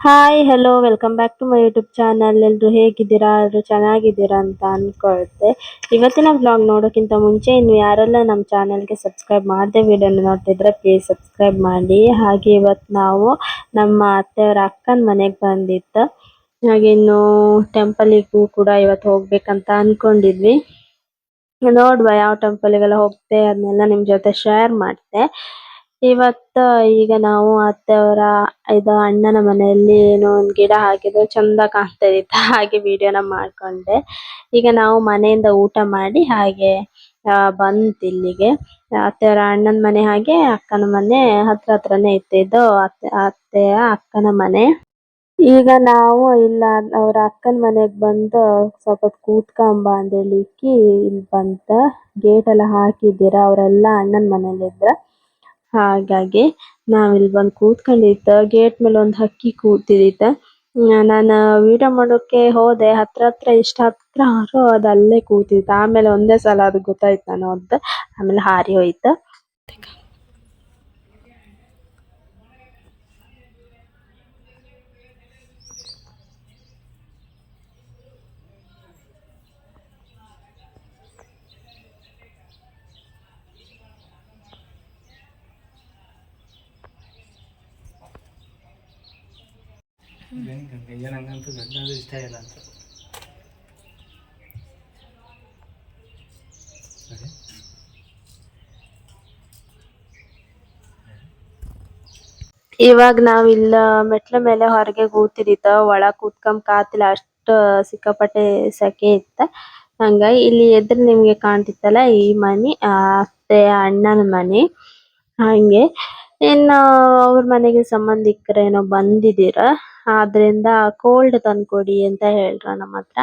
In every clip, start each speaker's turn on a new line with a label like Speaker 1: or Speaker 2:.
Speaker 1: Hi hello welcome back to my YouTube channel. ಎಲ್ಲರೂ ಹೇಗಿದ್ದೀರಾ? ಎಲ್ಲರೂ ಚೆನ್ನಾಗಿದ್ದೀರಾ ಅಂತ ಅನ್ಕೊಳ್ತೆ. ಇವತ್ತಿನ ವ್ಲಾಗ್ ನೋಡೋಕ್ಕಿಂತ ಮುಂಚೆ ಇನ್ನು ಯಾರೆಲ್ಲ ನಮ್ಮ ಚಾನಲ್ಗೆ ಸಬ್ಸ್ಕ್ರೈಬ್ ಮಾಡದೆ ವಿಡಿಯೋನ ನೋಡ್ತಿದ್ರೆ ಪ್ಲೀಸ್ ಸಬ್ಸ್ಕ್ರೈಬ್ ಮಾಡಿ. ಹಾಗೆ ಇವತ್ತು ನಾವು ನಮ್ಮ ಅತ್ತೆಯವರ ಅಕ್ಕನ ಮನೆಗೆ ಬಂದಿತ್ತು. ಹಾಗೆ ಇನ್ನು ಟೆಂಪಲಿಗೂ ಕೂಡ ಇವತ್ತು ಹೋಗ್ಬೇಕಂತ ಅನ್ಕೊಂಡಿದ್ವಿ. ನೋಡುವ ಯಾವ ಟೆಂಪಲಿಗೆಲ್ಲ ಹೋಗ್ತೆ ಅದನ್ನೆಲ್ಲ ನಿಮ್ ಜೊತೆ ಶೇರ್ ಮಾಡ್ತೆ. ಇವತ್ತ ಈಗ ನಾವು ಅತ್ತೆಯವರ ಇದು ಅಣ್ಣನ ಮನೆಯಲ್ಲಿ ಏನೋ ಒಂದು ಗಿಡ ಹಾಕಿದ್ರು ಚಂದ ಕಾಣ್ತಾ ಇತ್ತು, ಹಾಗೆ ವಿಡಿಯೋನ ಮಾಡ್ಕೊಂಡೆ. ಈಗ ನಾವು ಮನೆಯಿಂದ ಊಟ ಮಾಡಿ ಹಾಗೆ ಬಂತ್ ಇಲ್ಲಿಗೆ. ಅತ್ತೆಯವರ ಅಣ್ಣನ ಮನೆ ಹಾಗೆ ಅಕ್ಕನ ಮನೆ ಹತ್ರ ಹತ್ರನೇ ಇತ್ತು. ಅತ್ತೆಯ ಅಕ್ಕನ ಮನೆ. ಈಗ ನಾವು ಇಲ್ಲ ಅವ್ರ ಅಕ್ಕನ ಮನೆಗ್ ಬಂದು ಸ್ವಲ್ಪ ಹೊತ್ತು ಕೂತ್ಕೊಂಬ ಅಂತ ಹೇಳಿಕ್ಕೆ ಇಲ್ಲಿ ಬಂತ. ಗೇಟ್ ಎಲ್ಲ ಹಾಕಿದ್ದೀರಾ, ಅವರೆಲ್ಲ ಅಣ್ಣನ ಮನೇಲಿದ್ರ. ಹಾಗಾಗಿ ನಾವಿಲ್ಲಿ ಬಂದು ಕೂತ್ಕೊಂಡಿದ್ದ. ಗೇಟ್ ಮೇಲೆ ಒಂದು ಹಕ್ಕಿ ಕೂತಿದಿತ್ತ. ನಾನು ವಿಡಿಯೋ ಮಾಡೋಕೆ ಹೋದೆ, ಹತ್ರ ಹತ್ರ ಇಷ್ಟ ಹತ್ರ ಅದು ಅಲ್ಲೇ ಕೂತಿತ್ತು. ಆಮೇಲೆ ಒಂದೇ ಸಲ ಅದು ಗೊತ್ತಾಯ್ತು ನಾನು ಅಂತ. ಆಮೇಲೆ ಹಾರಿ ಹೋಯ್ತು.
Speaker 2: ನಂಗಂತೂ ಗಂಡಂದ್ರೆ ಇಷ್ಟ ಇಲ್ಲ ಅಂತ.
Speaker 1: ಇವಾಗ ನಾವಿಲ್ಲ ಮೆಟ್ಲ ಮೇಲೆ ಹೊರಗೆ ಕೂತಿದ್ದ. ಒಳಗ್ ಕೂತ್ಕೊಂಡ್ ಕಾತಿಲ್ಲ, ಅಷ್ಟು ಸಿಕ್ಕಾಪಟ್ಟೆ ಸೆಕೆ ಇತ್ತ. ಹಂಗಾಗಿ ಇಲ್ಲಿ ಎದುರು ನಿಮ್ಗೆ ಕಾಣ್ತಿತ್ತಲ್ಲ ಈ ಮನಿ ಅತ್ತೆ ಅಣ್ಣನ ಮನೆ. ಹಂಗೆ ಇನ್ನು ಅವ್ರ ಮನೆಗೆ ಸಂಬಂಧಿಕರೇನೋ ಬಂದಿದ್ದೀರ, ಆದ್ರಿಂದ ಕೋಲ್ಡ್ ತಂದ್ಕೊಡಿ ಅಂತ ಹೇಳ್ರ ನಮ್ಮ ಹತ್ರ.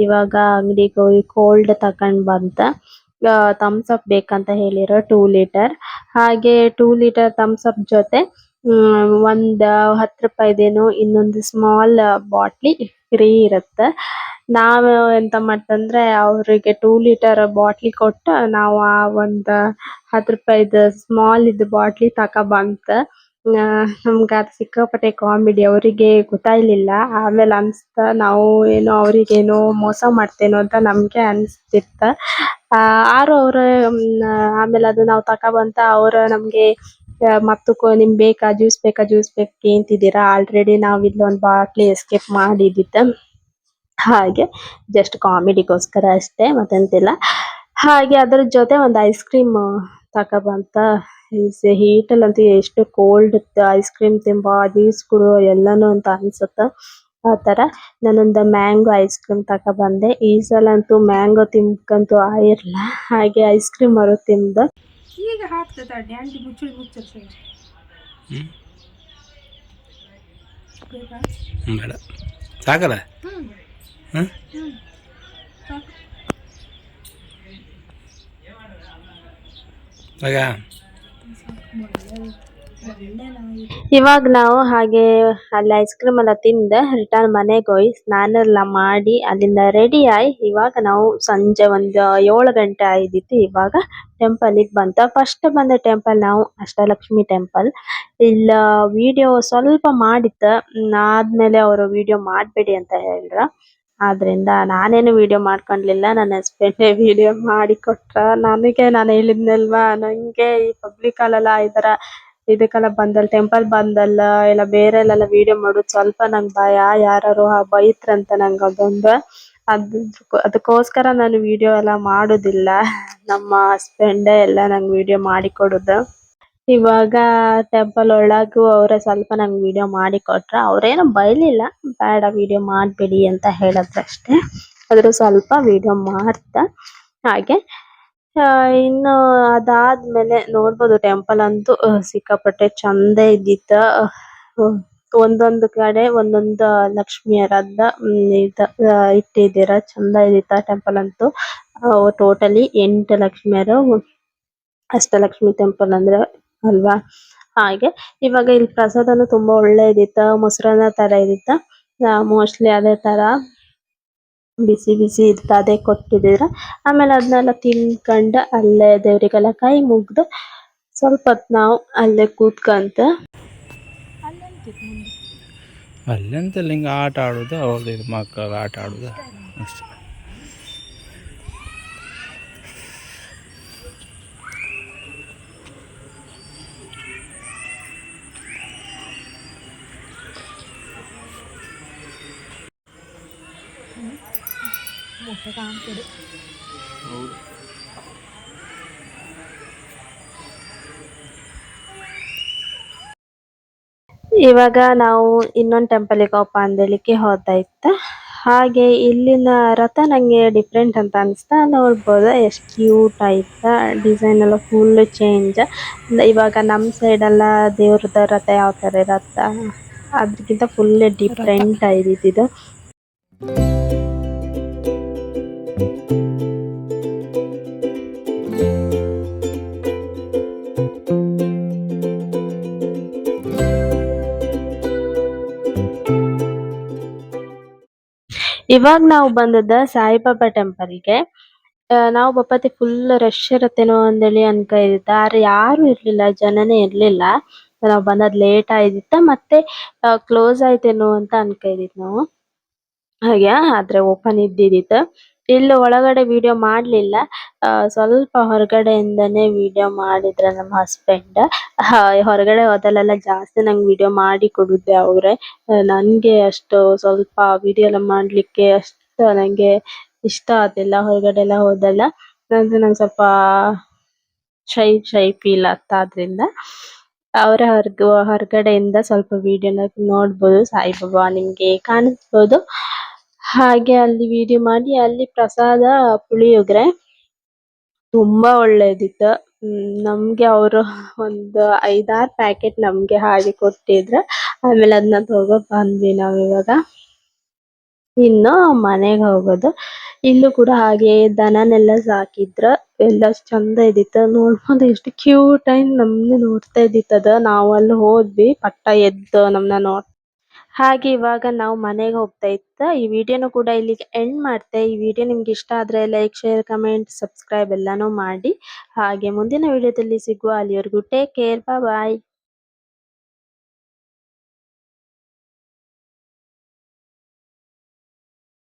Speaker 1: ಇವಾಗ ಅಂಗಡಿಗೆ ಹೋಗಿ ಕೋಲ್ಡ್ ತಕೊಂಡ್ ಬಂತ. ಥಮ್ಸ್ ಅಪ್ ಬೇಕಂತ ಹೇಳಿರೋ 2 ಲೀಟರ್. ಹಾಗೆ 2 ಲೀಟರ್ ಥಮ್ಸ್ ಅಪ್ ಜೊತೆ ಒಂದ್ 10 ರೂಪಾಯಿದೇನೋ ಇನ್ನೊಂದು ಸ್ಮಾಲ್ ಬಾಟ್ಲಿ ಫ್ರೀ ಇರುತ್ತೆ. ನಾವು ಎಂತ ಮಾಡ್ತಂದ್ರೆ ಅವರಿಗೆ 2 ಲೀಟರ್ ಬಾಟ್ಲಿ ಕೊಟ್ಟು ನಾವು ಆ ಒಂದು 10 ರೂಪಾಯಿದು ಸ್ಮಾಲ್ ಇದ್ ಬಾಟ್ಲಿ ತಕೊಬಂತ. ನಮ್ಗೆ ಅದು ಸಿಕ್ಕಾಪಟ್ಟೆ ಕಾಮಿಡಿ. ಅವರಿಗೆ ಗೊತ್ತಾಗ್ಲಿಲ್ಲ, ಆಮೇಲೆ ಅನ್ಸ್ತ ನಾವು ಏನೋ ಅವ್ರಿಗೇನೋ ಮೋಸ ಮಾಡ್ತೇನೋ ಅಂತ ನಮ್ಗೆ ಅನ್ಸ್ತಿತ್ತ. ಆರು ಅವ್ರ ಆಮೇಲೆ ಅದು ನಾವು ತಕೊಬಂತ ಅವ್ರ ನಮ್ಗೆ ಮತ್ತು ನಿಮ್ಗೆ ಬೇಕಾ ಜ್ಯೂಸ್ ಬೇಕಾ ಅಂತಿದ್ದೀರಾ. ಆಲ್ರೆಡಿ ನಾವ್ ಇಲ್ಲೊಂದು ಬಾಟ್ಲಿ ಎಸ್ಕೇಪ್ ಮಾಡಿದಿತ್ತ. ಹಾಗೆ ಜಸ್ಟ್ ಕಾಮಿಡಿಗೋಸ್ಕರ ಅಷ್ಟೇ, ಮತ್ತೆಂತಿಲ್ಲ. ಹಾಗೆ ಅದ್ರ ಜೊತೆ ಒಂದು ಐಸ್ ಕ್ರೀಮ್ ತಕೊಬಂತ. ಹೀಟಲ್ಲಂತೂ ಎಷ್ಟು ಕೋಲ್ಡ್ ಐಸ್ ಕ್ರೀಮ್ ತಿಂಬ ಜ್ಯೂಸ್ ಕುಡು ಎಲ್ಲಾನು ಅಂತ ಅನ್ಸುತ್ತ. ಆ ತರ ನಾನೊಂದು ಮ್ಯಾಂಗೋ ಐಸ್ ಕ್ರೀಮ್ ತಕೊಬಂದೆ. ಈ ಸಲ ಅಂತೂ ಮ್ಯಾಂಗೋ ತಿನ್ಕಂತೂ ಆಗಿರ್ಲ, ಹಾಗೆ ಐಸ್ ಕ್ರೀಮ್ ತಿಂದ.
Speaker 3: ಈಗ ಹಾಕ್ತದ ಡ್ಯಾಂಟಿ ಮುಚ್ಚಳಿ ಮುಚ್ಚರ್ಸ
Speaker 2: ಬೇಡ ಸಾಕಲ್ಲ. ಆಗ
Speaker 1: ಇವಾಗ ನಾವು ಹಾಗೆ ಅಲ್ಲಿ ಐಸ್ ಕ್ರೀಮ್ ಎಲ್ಲ ತಿಂದ ರಿಟರ್ನ್ ಮನೆಗೆ ಹೋಗಿ ಸ್ನಾನ ಎಲ್ಲ ಮಾಡಿ ಅಲ್ಲಿಂದ ರೆಡಿ ಆಗಿ ಇವಾಗ ನಾವು ಸಂಜೆ ಒಂದು 7 ಗಂಟೆ ಆಗಿತ್ತು. ಇವಾಗ ಟೆಂಪಲಿಗೆ ಬಂತ. ಫಸ್ಟ್ ಬಂದ ಟೆಂಪಲ್ ನಾವು ಅಷ್ಟಲಕ್ಷ್ಮಿ ಟೆಂಪಲ್. ಇಲ್ಲ ವಿಡಿಯೋ ಸ್ವಲ್ಪ ಮಾಡಿತ್ತ, ಆದ್ಮೇಲೆ ಅವರು ವಿಡಿಯೋ ಮಾಡಬೇಡಿ ಅಂತ ಹೇಳಿದ್ರ. ಆದ್ರಿಂದ ನಾನೇನು ವಿಡಿಯೋ ಮಾಡ್ಕೊಂಡ್ಲಿಲ್ಲ, ನನ್ನ ಹಸ್ಬೆಂಡ್ ವಿಡಿಯೋ ಮಾಡಿ ಕೊಟ್ರ. ನಾನು ಹೇಳಿದ್ನಲ್ವಾ, ನಂಗೆ ಈ ಪಬ್ಲಿಕ್ ಅಲ್ಲೆಲ್ಲ ಈ ತರ ಇದಕ್ಕೆಲ್ಲ ಬಂದಲ್ ಟೆಂಪಲ್ ಬಂದಲ್ಲ ಇಲ್ಲ ಬೇರೆಲ್ಲೆಲ್ಲ ವಿಡಿಯೋ ಮಾಡೋದು ಸ್ವಲ್ಪ ನಂಗೆ ಭಯ. ಯಾರು ಬೈತ್ರಂತ ನಂಗೆ ಅದೊಂದು. ಅದಕ್ಕೋಸ್ಕರ ನಾನು ವಿಡಿಯೋ ಎಲ್ಲ ಮಾಡೋದಿಲ್ಲ. ನಮ್ಮ ಹಸ್ಬೆಂಡ್ ಎಲ್ಲ ನಂಗೆ ವಿಡಿಯೋ ಮಾಡಿ ಕೊಡುದು. ಇವಾಗ ಟೆಂಪಲ್ ಒಳಗೂ ಅವರೇ ಸ್ವಲ್ಪ ನಂಗೆ ವಿಡಿಯೋ ಮಾಡಿ ಕೊಟ್ರ. ಅವ್ರೇನು ಬೈಲಿಲ್ಲ, ಬೇಡ ವಿಡಿಯೋ ಮಾಡಬೇಡಿ ಅಂತ ಹೇಳಿದ್ರಷ್ಟೇ. ಆದ್ರೂ ಸ್ವಲ್ಪ ವಿಡಿಯೋ ಮಾಡ್ತ. ಹಾಗೆ ಇನ್ನು ಅದಾದ್ಮೇಲೆ ನೋಡ್ಬೋದು ಟೆಂಪಲ್ ಅಂತೂ ಸಿಕ್ಕಾಪಟ್ಟೆ ಚಂದ ಇದ್ದಿತ್ತ. ಒಂದೊಂದು ಕಡೆ ಒಂದೊಂದು ಲಕ್ಷ್ಮಿಯರದ್ದ ಇಟ್ಟಿದ್ದೀರ, ಚಂದ ಇದ್ದಿತ್ತ ಟೆಂಪಲ್ ಅಂತೂ. ಟೋಟಲಿ 8 ಲಕ್ಷ್ಮಿಯರು ಅಷ್ಟಲಕ್ಷ್ಮಿ ಟೆಂಪಲ್ ಅಂದ್ರೆ ಅಲ್ವಾ. ಹಾಗೆ ಇವಾಗ ಇಲ್ಲಿ ಪ್ರಸಾದನು ತುಂಬಾ ಒಳ್ಳೆ ಇದಿತ್ತ, ಮೊಸರನ್ನ ತರ ಇದಿತ್ತ. ಮೋಸ್ಟ್ಲಿ ಅದೇ ತರ ಬಿಸಿ ಬಿಸಿ ಇತ್ತ, ಅದೇ ಕೊಟ್ಟಿದ್ದೀರ. ಆಮೇಲೆ ಅದನ್ನೆಲ್ಲ ತಿನ್ಕೊಂಡು ಅಲ್ಲೇ ದೇವರಿಗೆಲ್ಲ ಕೈ ಮುಗ್ದು ಸ್ವಲ್ಪ ಹೊತ್ತು ನಾವು ಅಲ್ಲೇ ಕೂತ್ಕಂತ.
Speaker 2: ಅಲ್ಲಂತೆಲ್ಲ ಹಿಂಗೆ ಆಟ ಆಡೋದು ಅವ್ರದ್ದು ಇದು ಮಕ್ಕಳು ಆಟ ಆಡೋದು ಅಷ್ಟೇ.
Speaker 3: ಮೊಟ್ಟೆ ಕಾಣ್ತದೆ.
Speaker 2: ಹೌದು.
Speaker 1: ಇವಾಗ ನಾವು ಇನ್ನೊಂದು ಟೆಂಪಲಿಗೆ ಹೋಗಪ್ಪ ಅಂದೇಳಿಕ್ಕೆ ಹೋದಾಯ್ತ. ಹಾಗೆ ಇಲ್ಲಿನ ರಥ ನಂಗೆ ಡಿಫ್ರೆಂಟ್ ಅಂತ ಅನಿಸ್ತಾ. ನೋಡ್ಬೋದು ಎಷ್ಟು ಕ್ಯೂಟ್ ಆಯ್ತಾ, ಡಿಸೈನ್ ಎಲ್ಲ ಫುಲ್ ಚೇಂಜ್. ಇವಾಗ ನಮ್ಮ ಸೈಡ್ ಎಲ್ಲ ದೇವ್ರದ ರಥ ಯಾವ ಥರ ಇರತ್ತ ಅದಕ್ಕಿಂತ ಫುಲ್
Speaker 3: ರಥ
Speaker 1: ಡಿಫ್ರೆಂಟ್ ಆಗಿದ್ದು. ಇವಾಗ ನಾವು ಬಂದದ್ದು ಸಾಯಿಬಾಬಾ ಟೆಂಪಲ್ಗೆ. ನಾವು ಬಪ್ಪತ್ತೆ ಫುಲ್ ರಶ್ ಇರತ್ತೇನೋ ಅಂದೇಳಿ ಅನ್ಕೊಂಡಿದ್ದ, ಆದ್ರೆ ಯಾರು ಇರ್ಲಿಲ್ಲ, ಜನನೇ ಇರ್ಲಿಲ್ಲ. ನಾವು ಬಂದದ್ ಲೇಟ್ ಆಯ್ದಿತ್ತ, ಮತ್ತೆ ಕ್ಲೋಸ್ ಆಯ್ತೇನೋ ಅಂತ ಅನ್ಕೊಂಡಿದ್ ನಾವು. ಹಾಗೆ ಆದ್ರೆ ಓಪನ್ ಇದ್ದಿದ್ದಿತ್ತು. ಇಲ್ಲಿ ಒಳಗಡೆ ವಿಡಿಯೋ ಮಾಡ್ಲಿಲ್ಲ, ಸ್ವಲ್ಪ ಹೊರಗಡೆಯಿಂದನೇ ವಿಡಿಯೋ ಮಾಡಿದ್ರ ನಮ್ಮ ಹಸ್ಬೆಂಡ್. ಹೊರಗಡೆ ಹೋದಲ್ಲೆಲ್ಲ ಜಾಸ್ತಿ ನಂಗೆ ವಿಡಿಯೋ ಮಾಡಿ ಕೊಡುದೇ ಅವ್ರೆ. ನನ್ಗೆ ಅಷ್ಟು ಸ್ವಲ್ಪ ವಿಡಿಯೋ ಎಲ್ಲ ಮಾಡ್ಲಿಕ್ಕೆ ಅಷ್ಟು ನಂಗೆ ಇಷ್ಟ ಆತಿಲ್ಲ ಹೊರಗಡೆ ಎಲ್ಲ ಹೋದಲ್ಲ. ನಂಗೆ ಸ್ವಲ್ಪ ಶೈ ಫೀಲ್ ಆದ್ರಿಂದ ಅವರ ಹೊರಗಡೆಯಿಂದ ಸ್ವಲ್ಪ ವಿಡಿಯೋನ ನೋಡ್ಬೋದು. ಸಾಯಿಬಾಬಾ ನಿಮ್ಗೆ ಕಾಣಿಸ್ಬೋದು. ಹಾಗೆ ಅಲ್ಲಿ ವಿಡಿಯೋ ಮಾಡಿ ಅಲ್ಲಿ ಪ್ರಸಾದ ಪುಳಿಯೋಗರೆ ತುಂಬಾ ಒಳ್ಳೇದಿತ್ತು. ನಮ್ಗೆ ಅವರು ಒಂದು 5-6 ಪ್ಯಾಕೆಟ್ ನಮ್ಗೆ ಹಾಗೆ ಕೊಟ್ಟಿದ್ರು. ಆಮೇಲೆ ಅದನ್ನ ತಗೋ ಬಂದ್ವಿ ನಾವ್ ಇವಾಗ. ಇನ್ನು ಮನೆಗೆ ಹೋಗೋದು. ಇಲ್ಲೂ ಕೂಡ ಹಾಗೆ ದನನೆಲ್ಲ ಸಾಕಿದ್ರ, ಎಲ್ಲ ಚಂದ ಇದ್ದಿತ್ತು. ನೋಡ್ಬೋದು ಎಷ್ಟು ಕ್ಯೂಟ್ ಆಗಿ ನಮ್ನೆ ನೋಡ್ತಾ ಇದ್ದಿತ್ತದ. ನಾವು ಅಲ್ಲಿ ಹೋದ್ವಿ, ಪಟ್ಟ ಎದ್ದು ನಮ್ನ ಹಾಗೆ ಇವಾಗ ನಾವು ಮನೆಗೆ ಹೋಗ್ತಾ ಇತ್ತ. ಈ ವಿಡಿಯೋನು ಕೂಡ ಇಲ್ಲಿಗೆ ಎಂಡ್ ಮಾಡ್ತೆ. ಈ ವಿಡಿಯೋ ನಿಮ್ಗೆ ಇಷ್ಟ ಆದ್ರೆ ಲೈಕ್, ಶೇರ್, ಕಮೆಂಟ್, ಸಬ್ಸ್ಕ್ರೈಬ್ ಎಲ್ಲಾನು ಮಾಡಿ. ಹಾಗೆ ಮುಂದಿನ ವಿಡಿಯೋದಲ್ಲಿ ಸಿಗುವ. ಅಲ್ಲಿವರೆಗೂ ಟೇಕ್ ಕೇರ್, ಬಾಯ್.